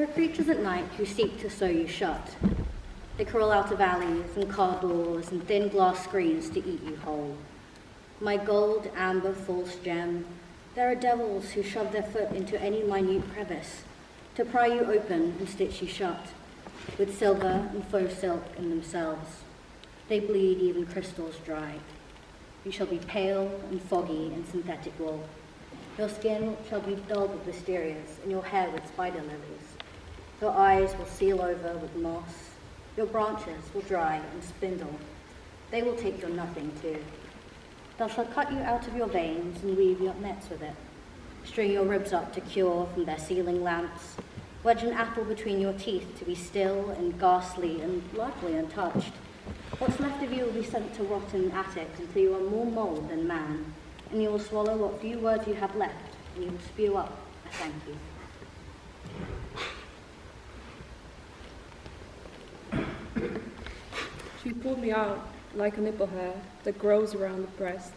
are creatures at night who seek to sew you shut. They crawl out of alleys and car doors and thin glass screens to eat you whole. My gold, amber, false gem, there are devils who shove their foot into any minute crevice to pry you open and stitch you shut, with silver and faux silk in themselves. They bleed even crystals dried. You shall be pale and foggy in synthetic wool. Your skin shall be dull but mysterious, and your hair with spider lilies. Your eyes will seal over with moss. Your branches will dry and spindle. They will take your nothing too. Thou shalt cut you out of your veins and weave your nets with it. String your ribs up to cure from their ceiling lamps. Wedge an apple between your teeth to be still and ghastly and largely untouched. What's left of you will be sent to rot in attics until you are more mold than man, and you will swallow what few words you have left, and you will spew up a thank you. She pulled me out like a nipple hair that grows around the breast.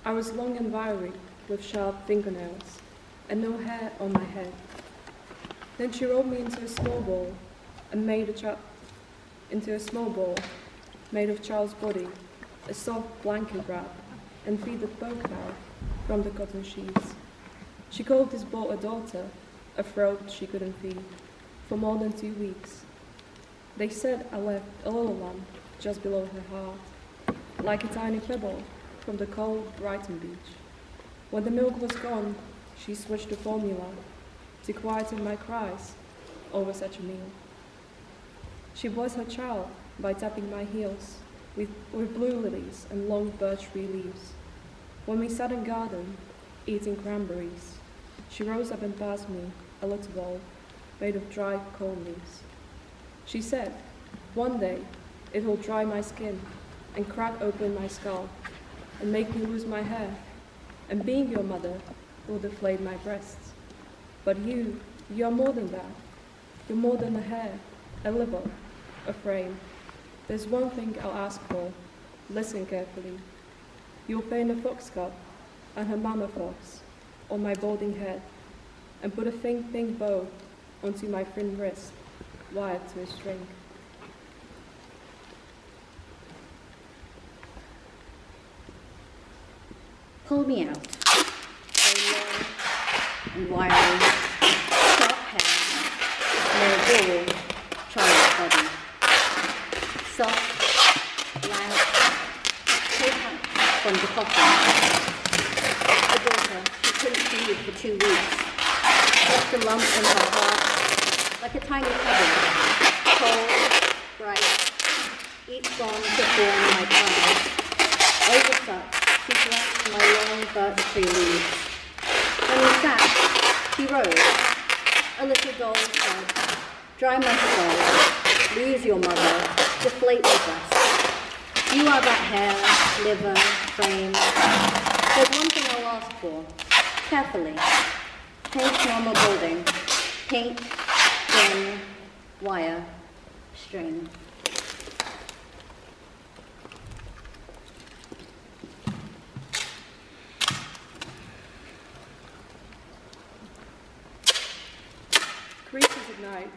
I was long and wiry, with sharp fingernails, and no hair on my head. Then she rolled me into a small ball, and made made of child's body, a soft blanket wrap, and feathered both out from the cotton sheets. She called this ball a daughter, a throat she couldn't feed, for more than 2 weeks. They said I left a little lump just below her heart, like a tiny pebble from the cold Brighton beach. When the milk was gone, she switched to formula to quieten my cries over such a meal. She blessed her child by tapping my heels with blue lilies and long birch tree leaves. When we sat in garden, eating cranberries, she rose up and passed me a little bowl made of dried corn leaves. She said, one day it will dry my skin and crack open my skull and make me lose my hair, and being your mother will deflate my breasts. But you are more than that. You're more than a hair, a liver, a frame. There's one thing I'll ask for. Listen carefully. You'll paint a fox cup and her mama fox on my balding head, and put a thin pink bow onto my thin wrist, wired to a string. Pull me out. So long and wiry, sharp hair, no ball, child's body. Soft, loud, take out from the coffin. A daughter who couldn't feed for 2 weeks, left a lump in her heart, like a tiny pebble, cold, bright, each gone to form my pride. Over such, she blessed my long birch tree leaves. When we sat, she rose. A little doll said, dry my skull, lose your mother, deflate with us. You are that hair, liver, frame. There's one thing I'll ask for, carefully. Paint normal balding, pink, thin, wire, string. Creatures at night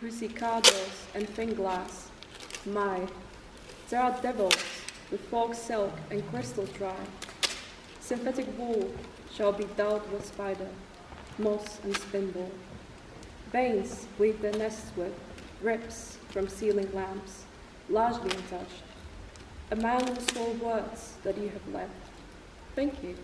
who see car doors and thin glass. My, there are devils with forked silk and crystals dry. Synthetic wool shall be dulled with spider, moss and spindle. Veins weave their nests with, rips from ceiling lamps, largely untouched. A man will store words that you have left. Thank you.